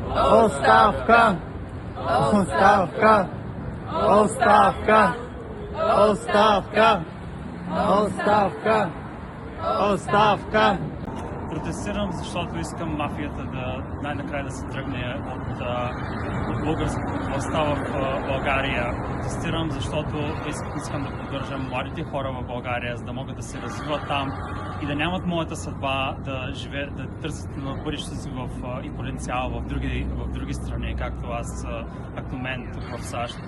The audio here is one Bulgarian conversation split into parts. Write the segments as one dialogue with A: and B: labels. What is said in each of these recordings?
A: Оставка! Оставка! Оставка! Оставка! Оставка! Оставка!
B: Протестирам, защото искам мафията най-накрая да се тръгне от българската властта в България. Протестирам, защото искам да поддържам младите хора в България, за да могат да се развиват там и да нямат моята съдба да живеят, да търсят на бъдещето си и потенциал в други страни, както мен тук в САЩ.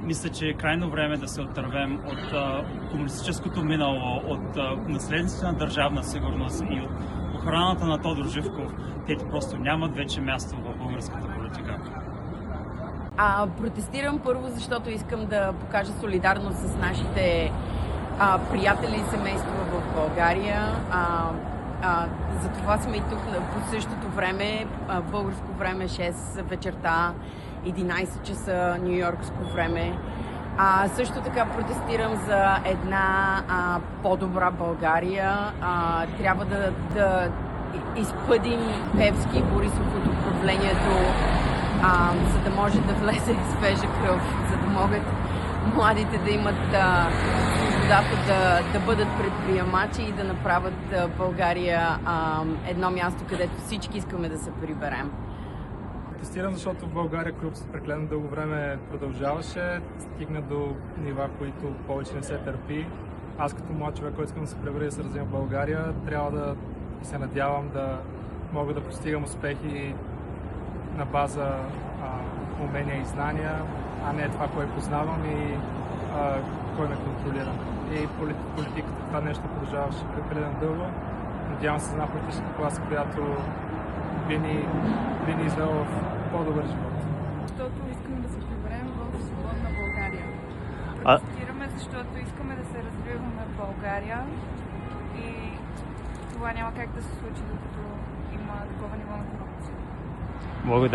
B: Мисля, че е крайно време да се отървем от комунистическото минало, от наследството на държавна сигурност и от охраната на Тодор Живков. Те просто нямат вече място в българската политика.
C: Протестирам първо, защото искам да покажа солидарност с нашите приятели и семейства в България. Затова сме и тук по същото време. Българско време 6 вечерта, 11 часа нюйоркско време. Също така протестирам за една по-добра България. Трябва да изпъдим Певски и Борисов от управлението, за да може да влезе свежа кръв, за да могат младите да имат свободата да бъдат предприемачи и да направят България едно място, където всички искаме да се приберем.
D: Протестирам, защото в България корупцията прекалено дълго време продължаваше, стигна до нива, които повече не се търпи. Аз като млад човек, който искам да се пребера и да се развивам в България, трябва да се надявам да мога да постигам успехи на база умения и знания, а не това, кое познавам и кой ме контролира. И политиката, това нещо продължаваше прекалено дълго. Надявам се за една политическа класа, която би ни извела в по-добър живот.
E: Защото искаме да се приберем в свободна България. Протестираме, защото искаме да се развиваме в България и това няма как да се случи, докато има такова ниво на корупция.
B: Благодаря.